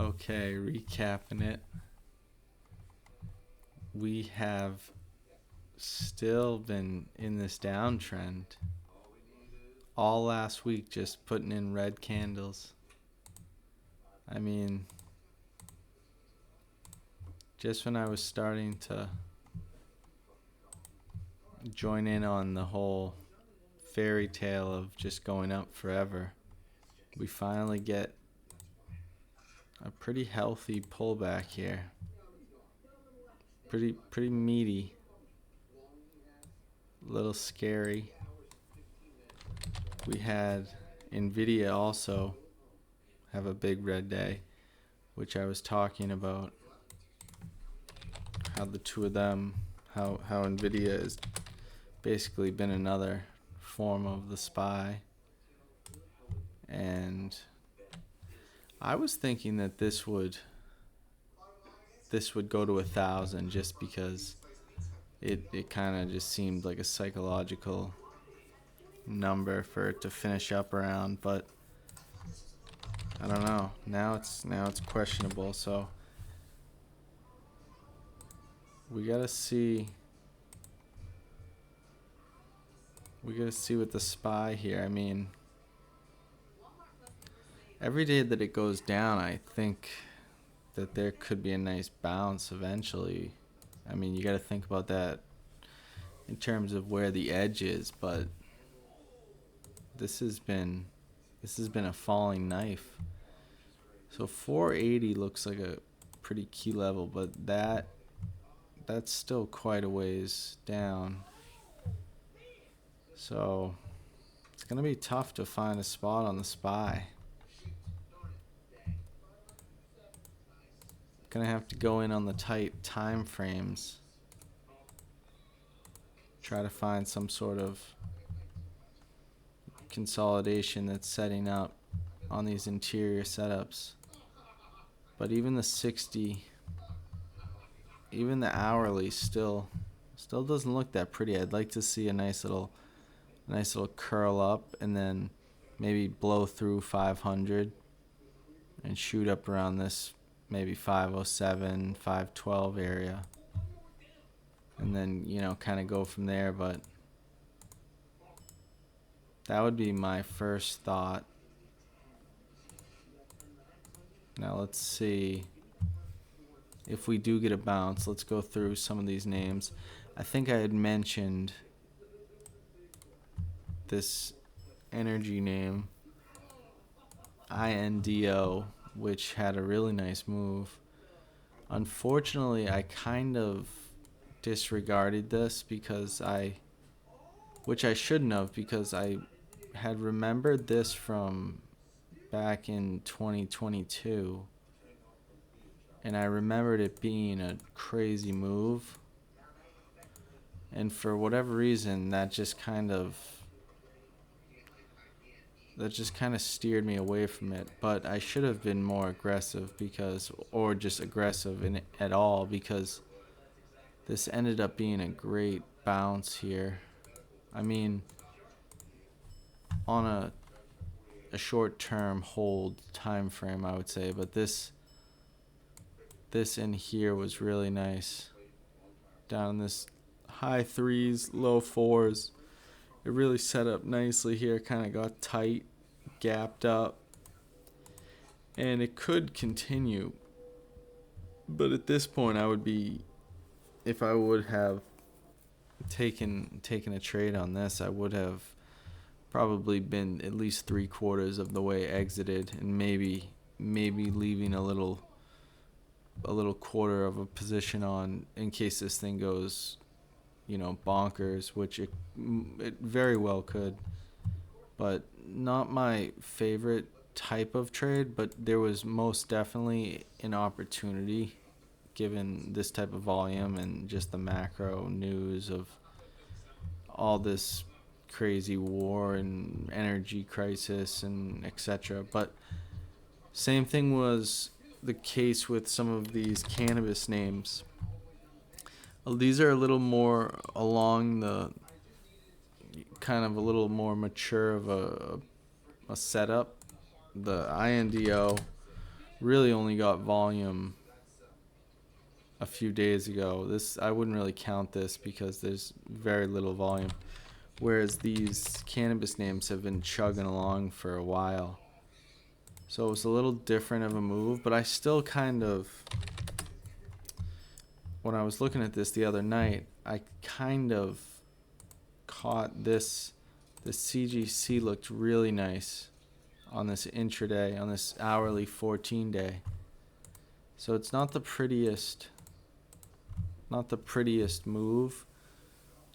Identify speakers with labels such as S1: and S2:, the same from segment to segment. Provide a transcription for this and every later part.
S1: Okay, recapping it. We have still been in this downtrend all last week, just putting in red candles. I mean, just when I was starting to join in on the whole fairy tale of just going up forever, we finally get a pretty healthy pullback here. Pretty meaty. A little scary. We had Nvidia also have a big red day, which I was talking about. How the two of them, how Nvidia has basically been another form of the SPY. And I was thinking that this would go to 1,000 just because it kind of just seemed like a psychological number for it to finish up around, but I don't know. Now it's questionable, so we gotta see with the SPY here. I mean, every day that it goes down, I think that there could be a nice bounce eventually. I mean, you got to think about that in terms of where the edge is, but this has been a falling knife. So 480 looks like a pretty key level, but that's still quite a ways down. So it's going to be tough to find a spot on the SPY. Gonna have to go in on the tight time frames. Try to find some sort of consolidation that's setting up on these interior setups. But even the 60, even the hourly still doesn't look that pretty. I'd like to see a nice little curl up and then maybe blow through 500 and shoot up around this maybe 507, 512 area. And then, kind of go from there, but that would be my first thought. Now let's see if we do get a bounce. Let's go through some of these names. I think I had mentioned this energy name, INDO, which had a really nice move. Unfortunately, I kind of disregarded this which I shouldn't have, because I had remembered this from back in 2022, and I remembered it being a crazy move, and for whatever reason that just kind of steered me away from it. But I should have been more aggressive, or just aggressive at all, because this ended up being a great bounce here. I mean, on a short-term hold time frame, I would say, but this in here was really nice. Down in this high threes, low fours. It really set up nicely here, kind of got tight, gapped up, and it could continue. But at this point, if I would have taken a trade on this, I would have probably been at least 3/4 of the way exited, and maybe leaving a little quarter of a position on in case this thing goes, bonkers, which it very well could. But not my favorite type of trade, but there was most definitely an opportunity given this type of volume and just the macro news of all this crazy war and energy crisis and etc. But same thing was the case with some of these cannabis names. These are a little more along the kind of a little more mature of a setup. The INDO really only got volume a few days ago. This, I wouldn't really count this because there's very little volume. Whereas these cannabis names have been chugging along for a while. So it was a little different of a move, but I still kind of, when I was looking at this the other night, I kind of caught this. The CGC looked really nice on this intraday, on this hourly 14 day. So it's not the prettiest move,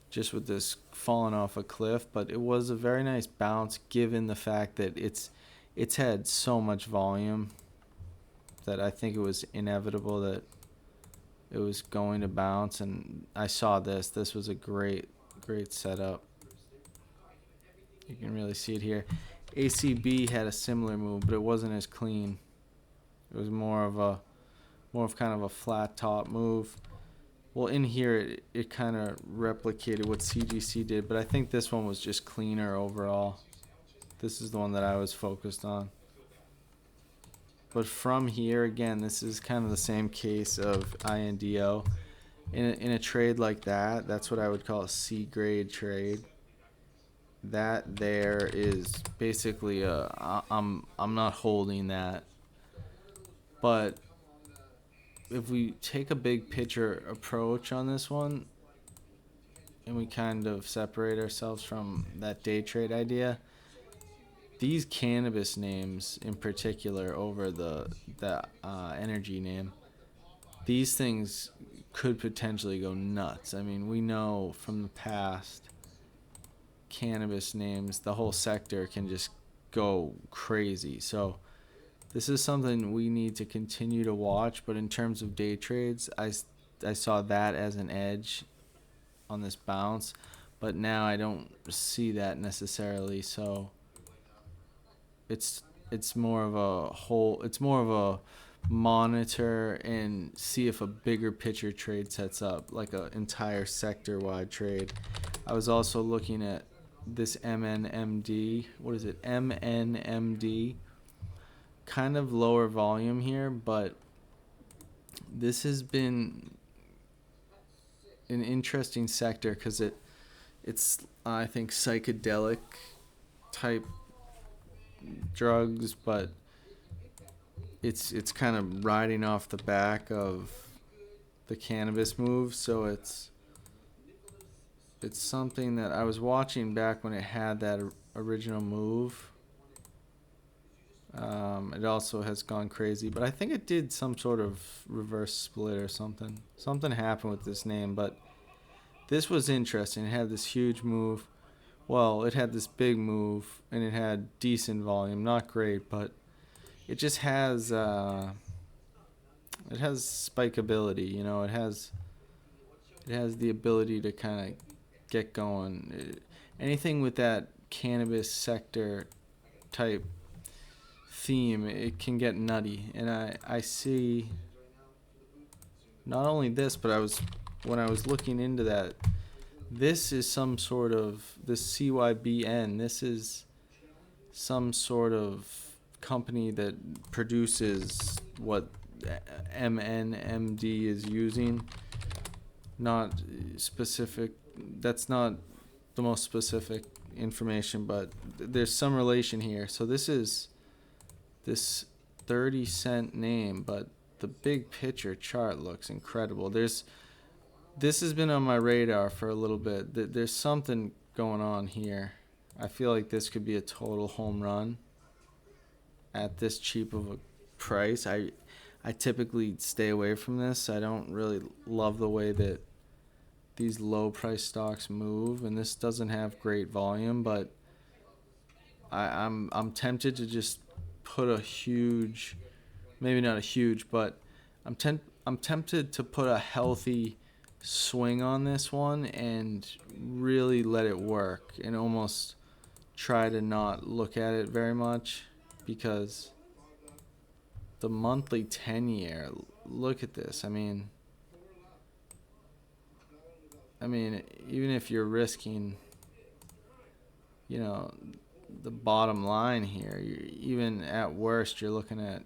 S1: just with this falling off a cliff, but it was a very nice bounce given the fact that it's had so much volume that I think it was inevitable that it was going to bounce. And I saw this was a great setup. You can really see it here. ACB had a similar move, but it wasn't as clean. It was more of kind of a flat top move. Well, in here, it kind of replicated what CGC did, but I think this one was just cleaner overall. This is the one that I was focused on. But from here, again, this is kind of the same case of INDO. In a trade like that, that's what I would call a C-grade trade. That there is basically I'm not holding that. But if we take a big picture approach on this one and we kind of separate ourselves from that day trade idea, these cannabis names in particular over the energy name, these things could potentially go nuts. I mean, we know from the past, cannabis names, the whole sector can just go crazy. So this is something we need to continue to watch. But in terms of day trades, I saw that as an edge on this bounce, but now I don't see that necessarily. So it's more of a whole, it's more of a monitor and see if a bigger picture trade sets up, like an entire sector wide trade. I was also looking at this MNMD. What is it? MNMD. Kind of lower volume here, but this has been an interesting sector because it's I think psychedelic type drugs, but it's kind of riding off the back of the cannabis move. So it's something that I was watching back when it had that original move. It also has gone crazy, but I think it did some sort of reverse split or something. Something happened with this name, but this was interesting. It had this huge move. Well, it had this big move, and it had decent volume. Not great, but it just has spikeability. You know, it has the ability to kind of get going. Anything with that cannabis sector type theme, it can get nutty. And I see not only this, but when I was looking into that, this is some sort of, this CYBN, this is some sort of company that produces what MNMD is using. Not specific, that's not the most specific information, but there's some relation here. So this is this 30-cent name, but the big picture chart looks incredible. This has been on my radar for a little bit. There's something going on here. I feel like this could be a total home run at this cheap of a price. I typically stay away from this. I don't really love the way that these low price stocks move, and this doesn't have great volume, but I'm tempted to just put a huge, maybe not a huge, but I'm tempted to put a healthy swing on this one and really let it work and almost try to not look at it very much, because the monthly 10-year, look at this. I mean, even if you're risking, the bottom line here. Even at worst, you're looking at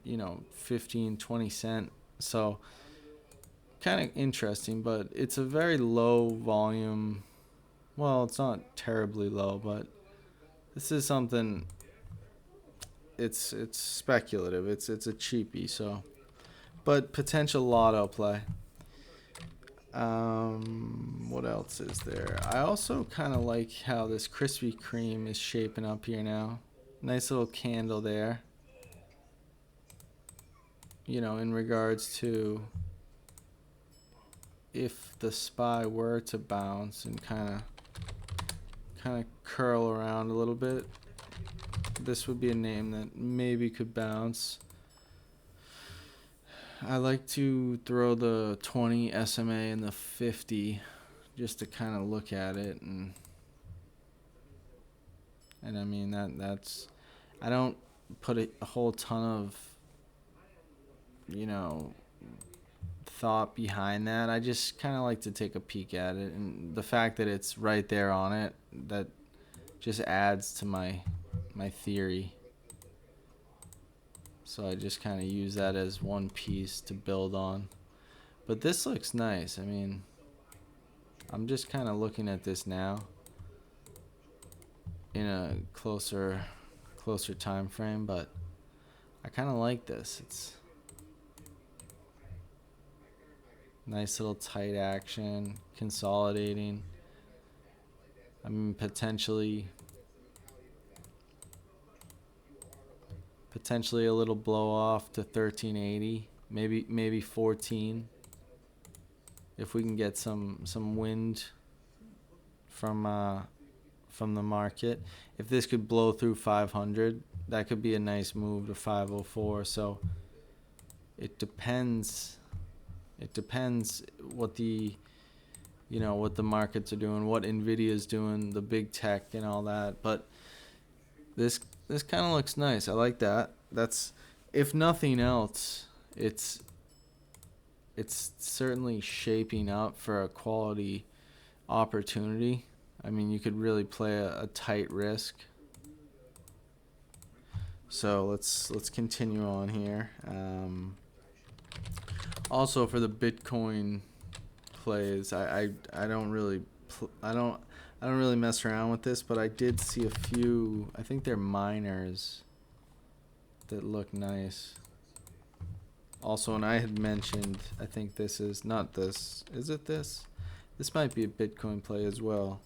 S1: 15, 20 cent. So kind of interesting, but it's a very low volume. Well, it's not terribly low, but this is something. It's speculative. It's a cheapie. So, but potential lotto play. What else is there? I also kind of like how this Krispy Kreme is shaping up here now. Nice little candle there. In regards to if the SPY were to bounce and kind of curl around a little bit, this would be a name that maybe could bounce. I like to throw the 20 SMA and the 50 just to kind of look at it, and I mean that's I don't put a whole ton of thought behind that. I just kind of like to take a peek at it, and the fact that it's right there on it, that just adds to my theory. So I just kind of use that as one piece to build on. But this looks nice. I mean, I'm just kind of looking at this now in a closer time frame, but I kind of like this. It's nice little tight action, consolidating. I mean, potentially a little blow off to 1380, maybe 14, if we can get some wind from the market. If this could blow through 500, that could be a nice move to 504. So it depends what the what the markets are doing, what Nvidia's doing, the big tech and all that. But this kind of looks nice. I like that. That's, if nothing else, it's certainly shaping up for a quality opportunity. I mean, you could really play a tight risk. So let's continue on here. Also for the Bitcoin plays, I don't really I don't really mess around with this, but I did see a few. I think they're miners that look nice. Also, and I had mentioned, I think this is not this. Is it this? This might be a Bitcoin play as well.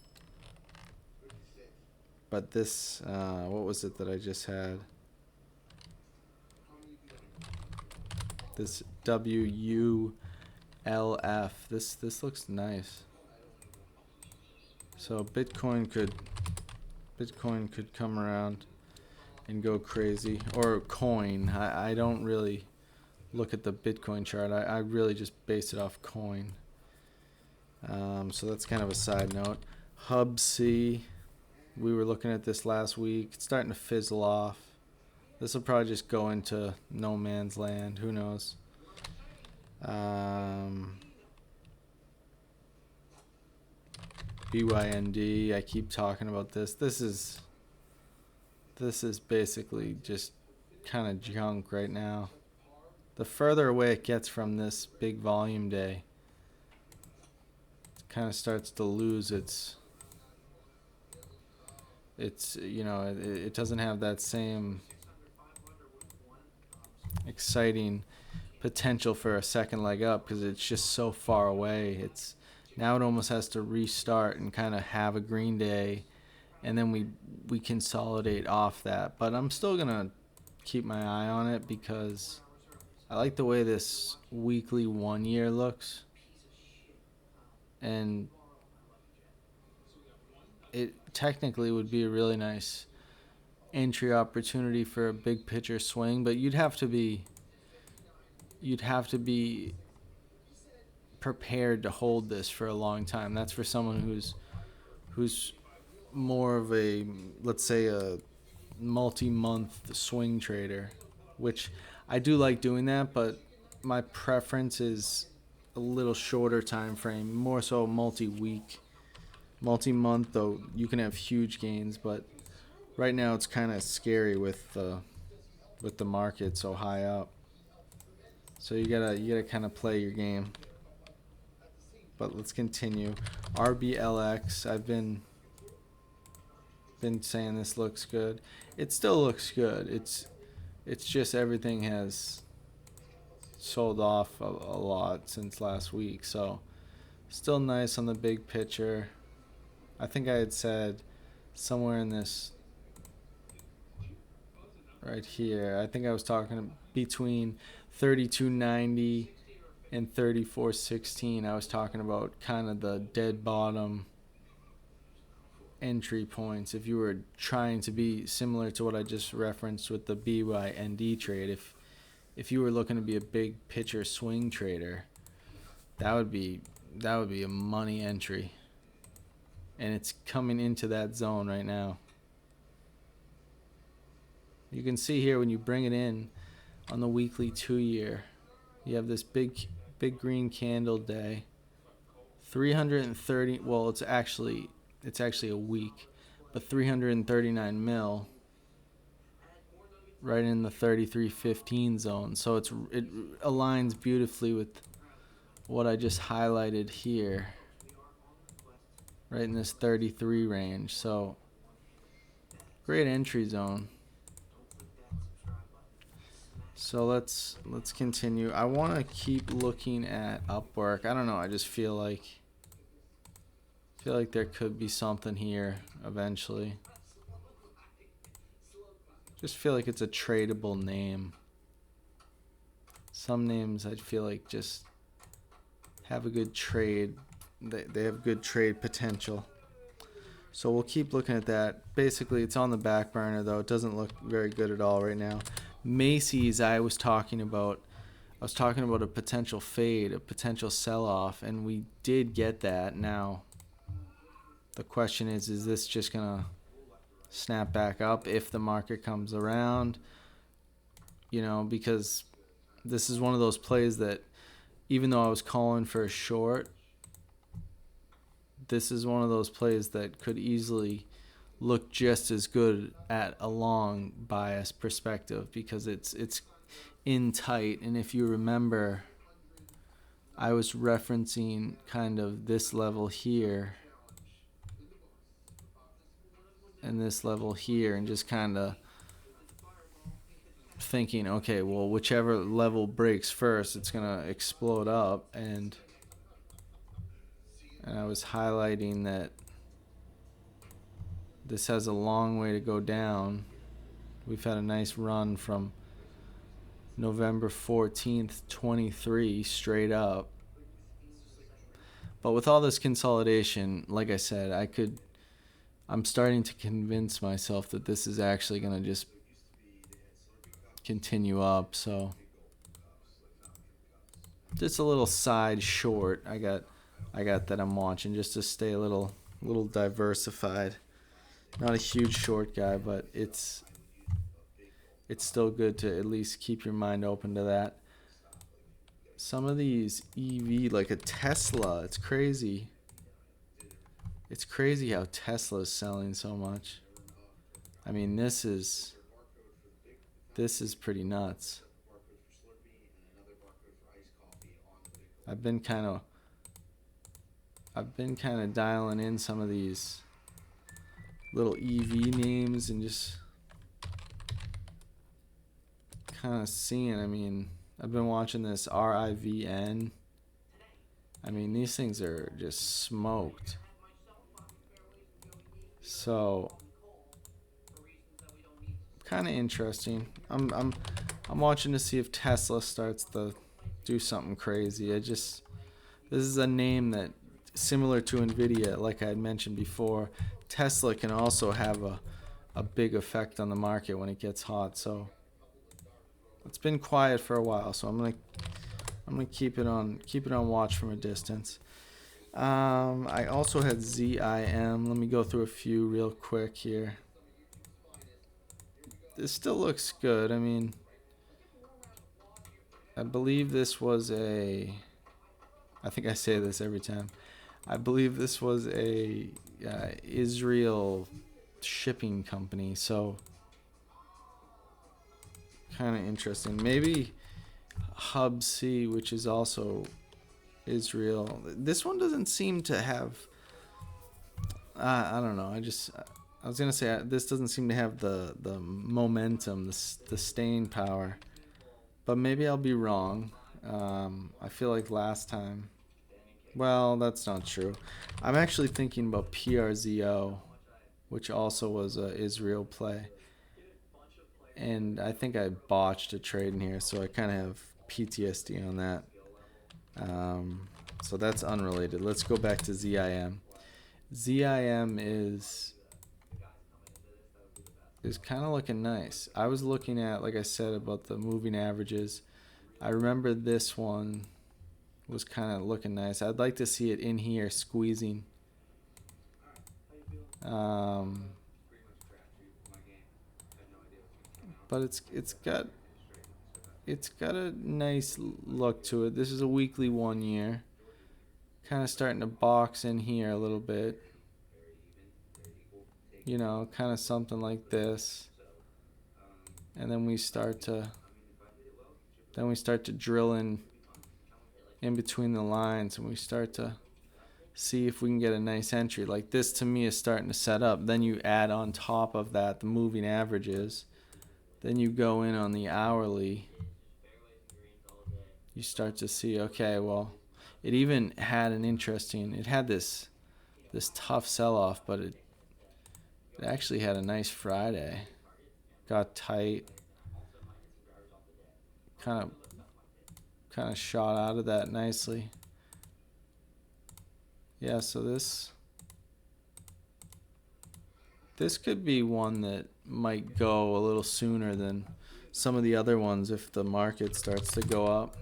S1: But this, what was it that I just had? This WULF. This looks nice. So Bitcoin could come around and go crazy, or coin. I don't really look at the Bitcoin chart. I really just base it off coin. So that's kind of a side note. Hub C, we were looking at this last week. It's starting to fizzle off. This will probably just go into no man's land. Who knows? BYND, I keep talking about this. This is basically just kind of junk right now. The further away it gets from this big volume day, it kind of starts to lose its it doesn't have that same exciting potential for a second leg up, because it's just so far away. It's now, it almost has to restart and kind of have a green day, and then we consolidate off that. But I'm still gonna keep my eye on it, because I like the way this weekly 1 year looks, and it technically would be a really nice entry opportunity for a big picture swing. But you'd have to be prepared to hold this for a long time. That's for someone who's more of a, let's say, a multi-month swing trader, which I do like doing that, but my preference is a little shorter time frame, more so multi-week. Multi-month, though, you can have huge gains, but right now it's kind of scary with the market so high up. So you gotta kind of play your game. But let's continue. RBLX. I've been saying this looks good. It still looks good. It's just everything has sold off a lot since last week. So still nice on the big picture. I think I had said somewhere in this right here. I think I was talking between 32.90 and 34.16. I was talking about kind of the dead bottom entry points if you were trying to be similar to what I just referenced with the BYND trade. If you were looking to be a big picture swing trader, that would be a money entry. And it's coming into that zone right now. You can see here when you bring it in on the weekly 2-year, you have this big green candle day. 330, well, it's actually a week, but 339 mil right in the 33.15 zone. So it aligns beautifully with what I just highlighted here, right in this 33 range. So great entry zone. So let's continue. I want to keep looking at Upwork. I don't know. I just feel like there could be something here eventually. Just feel like it's a tradable name. Some names I feel like just have a good trade. They have good trade potential. So we'll keep looking at that. Basically, it's on the back burner though. It doesn't look very good at all right now. Macy's, I was talking about a potential fade, a potential sell-off, and we did get that. Now, the question is this just going to snap back up if the market comes around? You know, because this is one of those plays that even though I was calling for a short, this is one of those plays that could easily look just as good at a long bias perspective because it's in tight. And if you remember, I was referencing kind of this level here and this level here and just kind of thinking, okay, well, whichever level breaks first, it's going to explode up. And I was highlighting that this has a long way to go down. We've had a nice run from November 14th, 23 straight up. But with all this consolidation, like I said, I'm starting to convince myself that this is actually going to just continue up. So just a little side short I got that I'm watching just to stay a little diversified. Not a huge short guy, but it's still good to at least keep your mind open to that. Some of these EV, like a Tesla, it's crazy. It's crazy how Tesla is selling so much. I mean, this is pretty nuts. I've been kind of dialing in some of these little EV names and just kind of seeing. I mean, I've been watching this RIVN. I mean, these things are just smoked. So kind of interesting. I'm watching to see if Tesla starts to do something crazy. This is a name that, similar to Nvidia, like I had mentioned before, Tesla can also have a big effect on the market when it gets hot. So it's been quiet for a while, so I'm gonna keep it on watch from a distance. I also had ZIM. Let me go through a few real quick here. This still looks good. I mean, I believe this was I think I say this every time. I believe this was a Israel shipping company. So kind of interesting. Maybe Hub C, which is also Israel. This one doesn't seem to have. I don't know. I was gonna say this doesn't seem to have the momentum, the staying power. But maybe I'll be wrong. I feel like last time. Well, that's not true. I'm actually thinking about PRZO, which also was a Israel play. And I think I botched a trade in here, so I kind of have PTSD on that. So that's unrelated. Let's go back to ZIM. ZIM is kind of looking nice. I was looking at, like I said, about the moving averages. I remember this one was kind of looking nice. I'd like to see it in here squeezing. But it's got a nice look to it. This is a weekly 1 year. Kind of starting to box in here a little bit. You know, kind of something like this. And then we start to drill in between the lines, and we start to see if we can get a nice entry. Like this to me is starting to set up. Then you add on top of that the moving averages. Then you go in on the hourly. You start to see, okay, well, it even had it had this tough sell-off, but it actually had a nice Friday. Got tight. Kind of shot out of that nicely. Yeah, so this could be one that might go a little sooner than some of the other ones if the market starts to go up.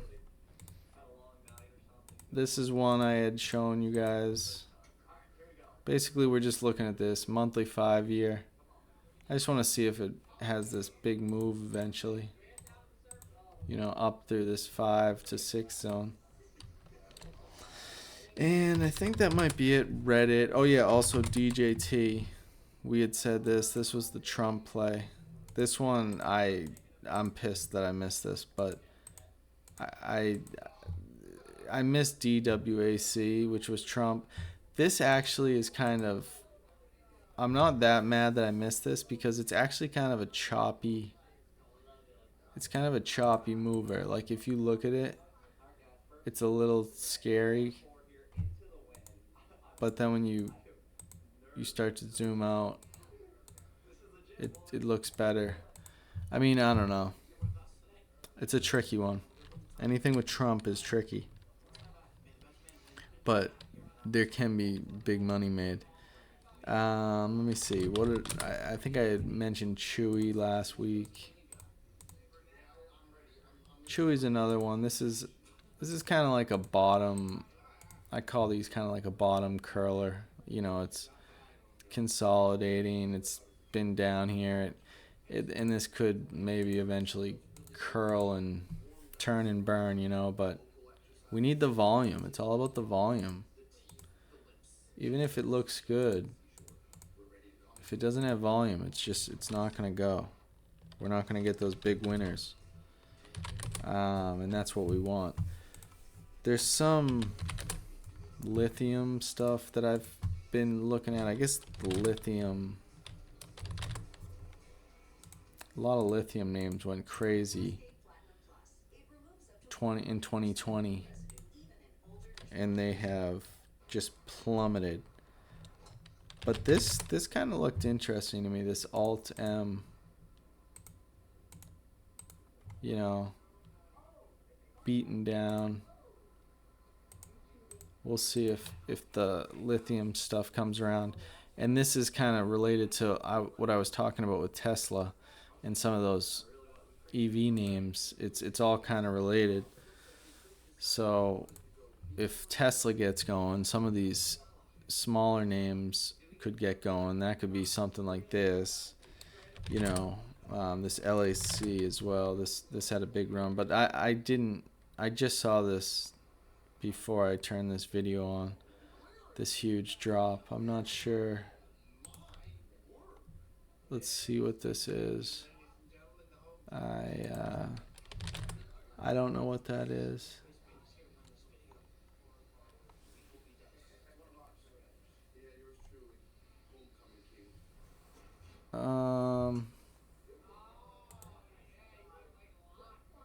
S1: This is one I had shown you guys. Basically, we're just looking at this monthly 5-year. I just want to see if it has this big move eventually. You know, up through this 5 to 6 zone. And I think that might be it. Reddit. Oh yeah, also DJT. We had said this. This was the Trump play. This one, I'm pissed that I missed this, but I missed DWAC, which was Trump. This actually is kind of. I'm not that mad that I missed this because it's actually kind of a choppy. It's kind of a choppy mover. Like if you look at it, it's a little scary. But then when you start to zoom out, it looks better. I mean, I don't know. It's a tricky one. Anything with Trump is tricky. But there can be big money made. Let me see. I think I had mentioned Chewy last week. Chewy's another one. This is kind of like a bottom. I call these kind of like a bottom curler. You know, it's consolidating. It's been down here. And this could maybe eventually curl and turn and burn, you know, but we need the volume. It's all about the volume. Even if it looks good, if it doesn't have volume, it's not going to go. We're not going to get those big winners. And that's what we want. There's some lithium stuff that I've been looking at. I guess lithium. A lot of lithium names went crazy in 2020, and they have just plummeted. But this kind of looked interesting to me. This Alt M, you know, beaten down. We'll see if the lithium stuff comes around. And this is kind of related to what I was talking about with Tesla and some of those EV names. It's all kind of related. So if Tesla gets going, some of these smaller names could get going. That could be something like this, you know, this LAC as well. This had a big run, but I just saw this before I turned this video on. This huge drop. I'm not sure let's see what this is. I don't know what that is.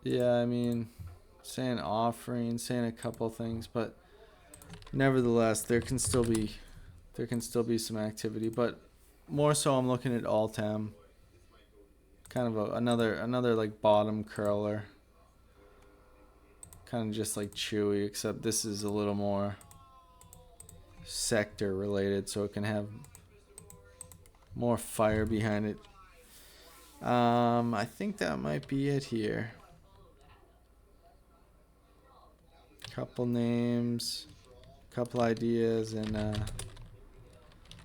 S1: Yeah, I mean, saying offering, saying a couple things, but nevertheless, there can still be some activity. But more so, I'm looking at Altam, kind of another like bottom curler, kind of just like Chewy, except this is a little more sector related, so it can have more fire behind it. I think that might be it here. Couple names, couple ideas, and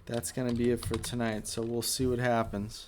S1: that's gonna be it for tonight. So we'll see what happens.